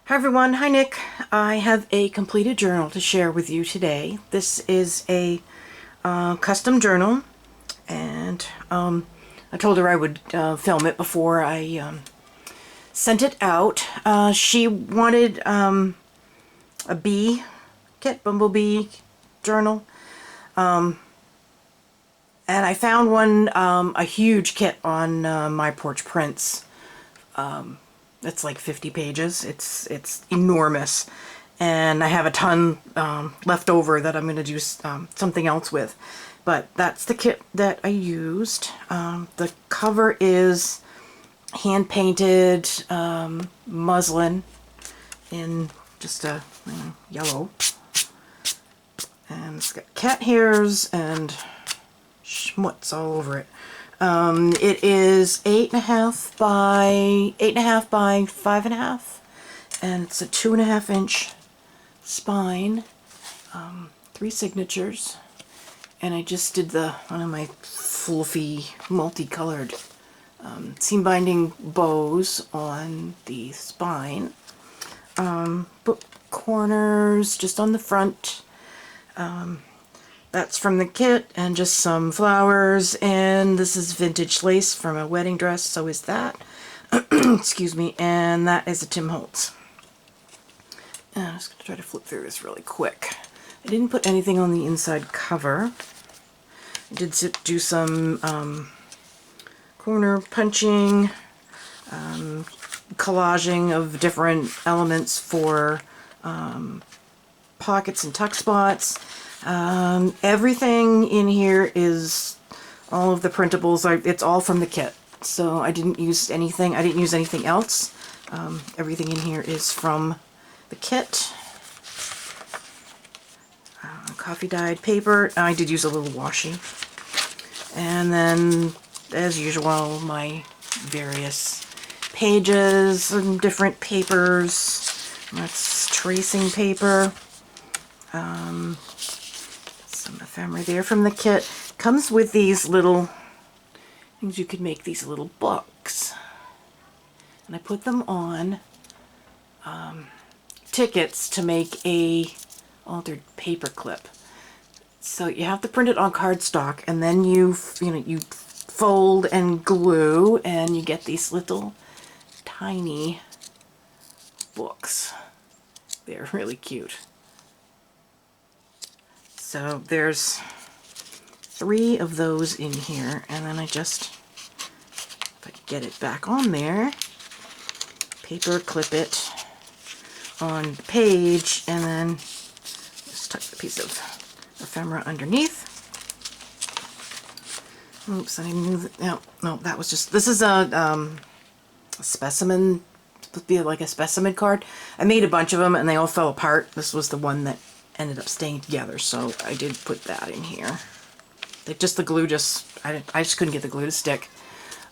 Hi everyone, hi Nick. I have a completed journal to share with you today. This is a custom journal, and I told her I would film it before I sent it out. She wanted a bee kit, bumblebee journal, and I found one, a huge kit on My Porch Prints. It's like 50 pages. It's enormous, and I have a ton left over that I'm going to do something else with. But that's the kit that I used. The cover is hand painted muslin in just a yellow, and it's got cat hairs and schmutz all over it. It is 8.5 by 8.5 by 5.5, and it's a 2.5 inch spine, 3 signatures, and I just did one of my fluffy multicolored seam binding bows on the spine. Book corners just on the front. That's from the kit, and just some flowers, and this is vintage lace from a wedding dress, so is that. Excuse me, and that is a Tim Holtz. And I'm just going to try to flip through this really quick. I didn't put anything on the inside cover. I did do some corner punching, collaging of different elements for pockets and tuck spots. Everything in here is, all of the printables, it's all from the kit, so I didn't use anything. I didn't use anything else. Everything in here is from the kit. Coffee dyed paper. I did use a little washi, and then, as usual, my various pages and different papers. That's tracing paper. Some ephemera there from the kit. Comes with these little things. You could make these little books, and I put them on tickets to make a altered paper clip. So you have to print it on cardstock, and then you fold and glue, and you get these little tiny books. They're really cute. So there's 3 of those in here, and then I just, if I could get it back on there, paper clip it on the page, and then just tuck the piece of ephemera underneath. Oops, I knew that. No, that was just, this is a specimen, supposed to be like a specimen card. I made a bunch of them and they all fell apart. This was the one that ended up staying together, so I did put that in here. The glue I just couldn't get the glue to stick.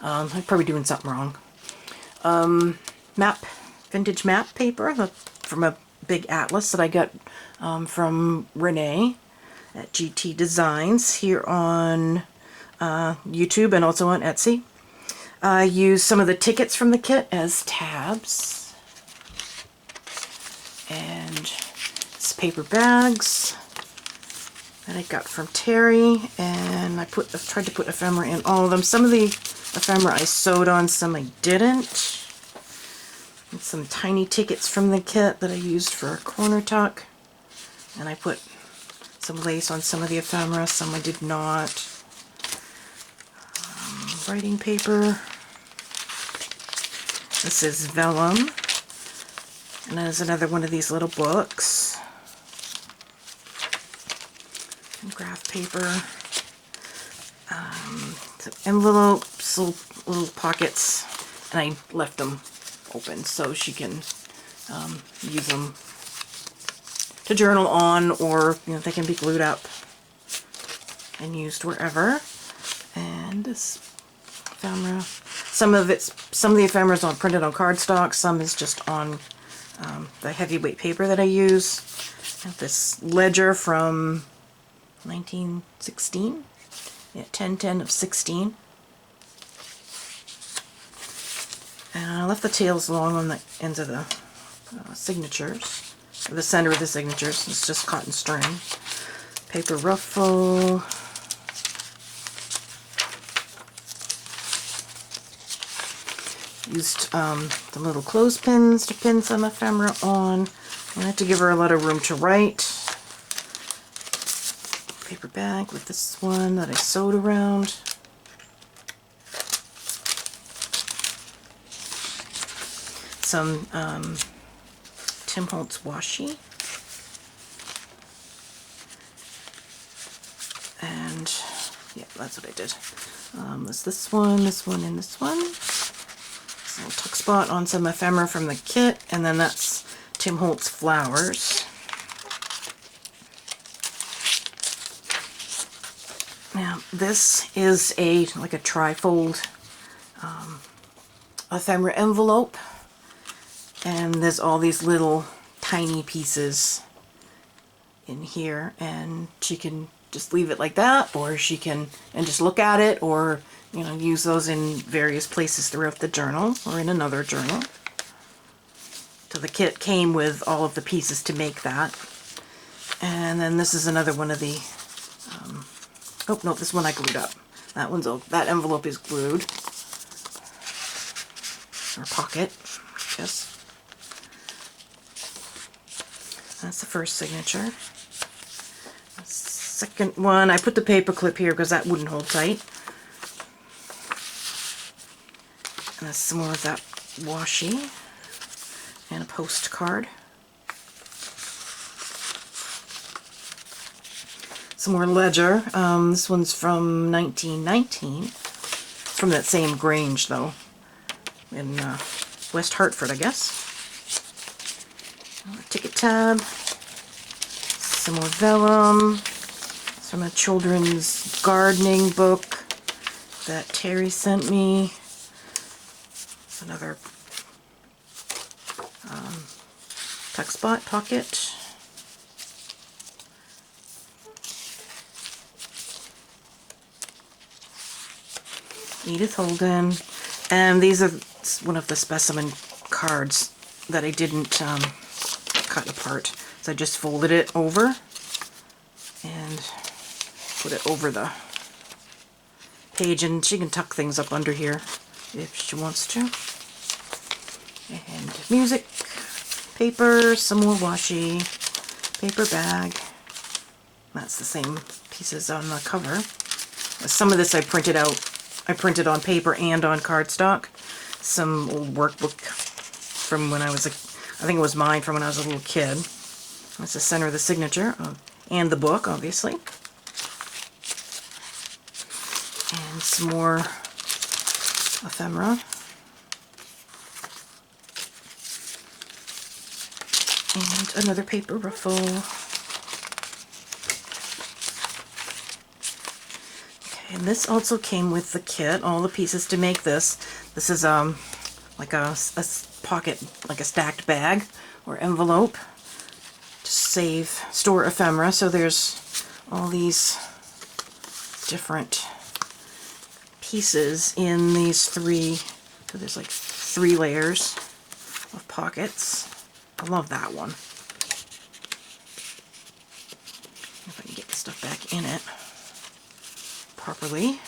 I'm probably doing something wrong. Vintage map paper from a big atlas that I got from Renee at GT Designs here on YouTube and also on Etsy. I used some of the tickets from the kit as tabs, and paper bags that I got from Terry, and I tried to put ephemera in all of them. Some of the ephemera I sewed on, some I didn't. And some tiny tickets from the kit that I used for a corner tuck, and I put some lace on some of the ephemera, some I did not. Writing paper. This is vellum, and there's another one of these little books. Graph paper, and little pockets, and I left them open so she can use them to journal on, or they can be glued up and used wherever. And this ephemera, some of the ephemera is printed on cardstock, some is just on the heavyweight paper that I use. I have this ledger from 1916, yeah, 10/10 of 16. And I left the tails long on the ends of the signatures. The center of the signatures is just cotton string. Paper ruffle. Used the little clothespins to pin some ephemera on. I had to give her a lot of room to write. Paper bag with this one that I sewed around. Some Tim Holtz washi. And yeah, that's what I did. There's this one, and this one. This little tuck spot on some ephemera from the kit, and then that's Tim Holtz flowers. Now this is like a tri-fold ephemera envelope, and there's all these little tiny pieces in here, and she can just leave it like that, or she can just look at it, or use those in various places throughout the journal or in another journal. So the kit came with all of the pieces to make that. And then this is another one of the oh no, this one I glued up. That envelope is glued, or pocket, yes. That's the first signature. The second one, I put the paper clip here because that wouldn't hold tight. And that's some more of that washi and a postcard. Some more ledger. This one's from 1919, from that same Grange though, in West Hartford, I guess. Ticket tab, some more vellum. It's from a children's gardening book that Terry sent me. Another tuck spot pocket. Edith Holden. And these are one of the specimen cards that I didn't cut apart. So I just folded it over and put it over the page, and she can tuck things up under here if she wants to. And music, paper, some more washi, paper bag. That's the same pieces on the cover. Some of this I printed out. I printed on paper and on cardstock. Some old workbook from when I was I think it was mine from when I was a little kid. That's the center of the signature, and the book, obviously. And some more ephemera. And another paper ruffle. Okay, and this also came with the kit, all the pieces to make this. This is like a pocket, like a stacked bag or envelope to store ephemera. So there's all these different pieces in these three, so there's like 3 layers of pockets. I love that one. If I can get the stuff back in it properly.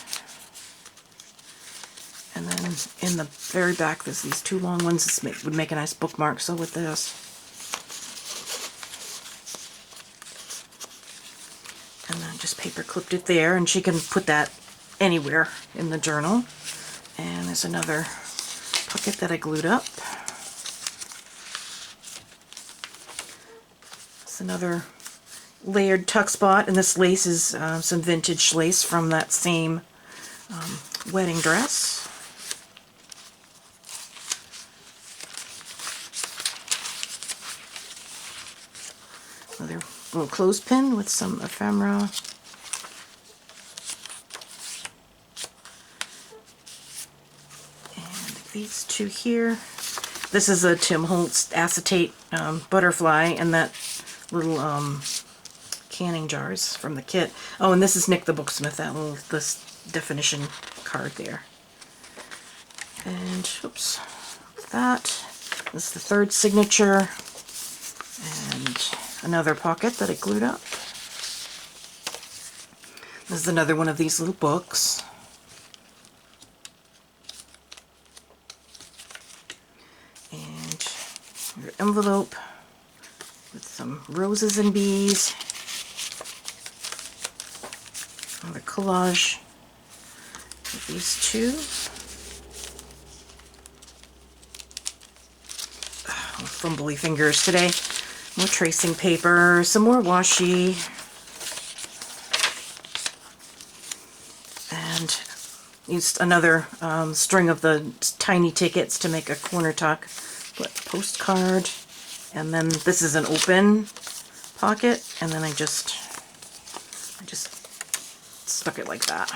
And then in the very back there's these 2 long ones. This would make a nice bookmark, so with this. And then just paper clipped it there, and she can put that anywhere in the journal. And there's another pocket that I glued up. It's another layered tuck spot, and this lace is some vintage lace from that same wedding dress. Another little clothespin with some ephemera. And these 2 here. This is a Tim Holtz acetate butterfly, and that little canning jars from the kit. Oh, and this is Nick the Booksmith, this definition card there. And oops, that. This is the third signature, and another pocket that I glued up. This is another one of these little books. And your envelope with some roses and bees. Another collage with these two. Oh, fumbly fingers today. More tracing paper, some more washi. And used another string of the tiny tickets to make a corner tuck. But postcard. And then this is an open pocket, and then I just stuck it like that.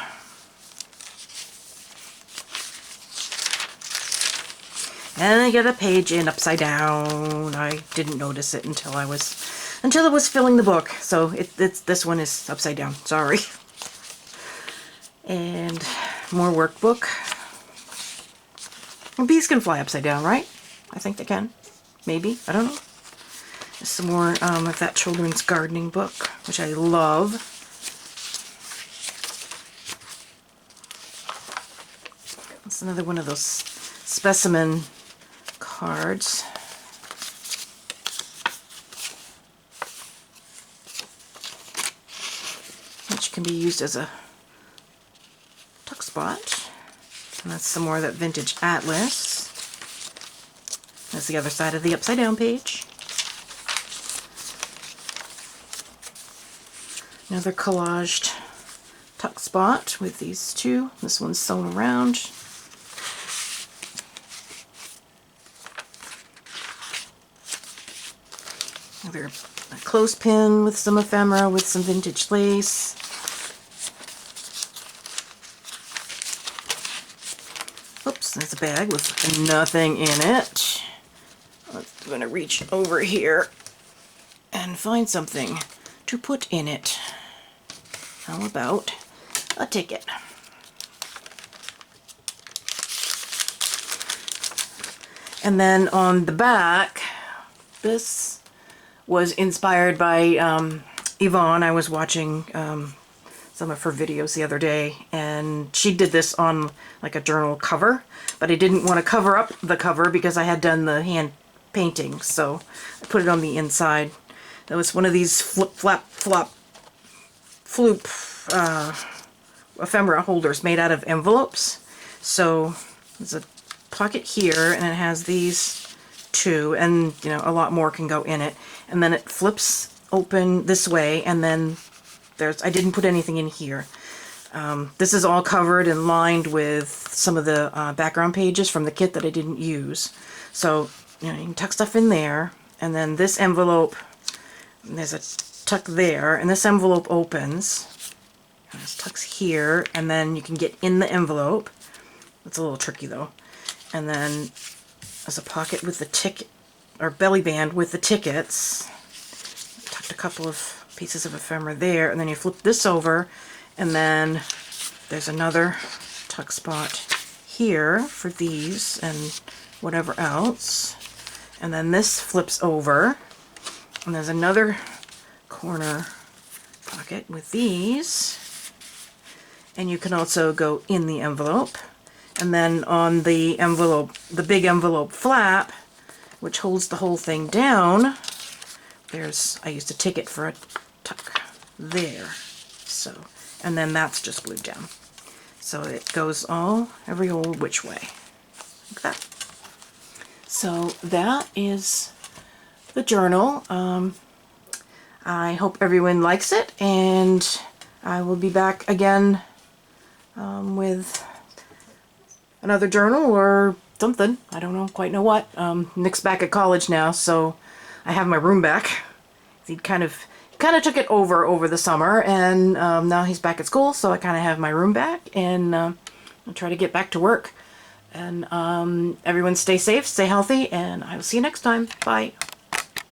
And I get a page in upside down. I didn't notice it until it was filling the book. So this one is upside down. Sorry. And more workbook. Well, bees can fly upside down, right? I think they can. Maybe. I don't know. There's some more of that children's gardening book, which I love. It's another one of those specimen cards. Which can be used as a tuck spot. And that's some more of that vintage atlas. That's the other side of the upside down page. Another collaged tuck spot with these two. This one's sewn around. Another clothespin with some ephemera with some vintage lace. Oops, there's a bag with nothing in it. I'm going to reach over here and find something to put in it. How about a ticket? And then on the back, this was inspired by Yvonne. I was watching some of her videos the other day, and she did this on like a journal cover, but I didn't want to cover up the cover because I had done the hand painting, so I put it on the inside. That was one of these floop ephemera holders made out of envelopes. So there's a pocket here, and it has these two, and you know, a lot more can go in it. And then it flips open this way, and then I didn't put anything in here. This is all covered and lined with some of the background pages from the kit that I didn't use. So you know, you can tuck stuff in there, and then this envelope, there's a tuck there, and this envelope opens. And this tucks here, and then you can get in the envelope. It's a little tricky though. And then there's a pocket with the ticket, or belly band with the tickets. Tucked a couple of pieces of ephemera there, and then you flip this over, and then there's another tuck spot here for these and whatever else. And then this flips over, and there's another corner pocket with these, and you can also go in the envelope. And then on the envelope, the big envelope flap, which holds the whole thing down, I used a ticket for a tuck there. So, and then that's just glued down. So it goes every old which way, like that. So that is the journal. I hope everyone likes it, and I will be back again with another journal or something. I don't quite know what. Nick's back at college now, so I have my room back. He kind of took it over the summer, and now he's back at school, so I kind of have my room back, and I'll try to get back to work. And everyone stay safe, stay healthy, and I will see you next time. Bye.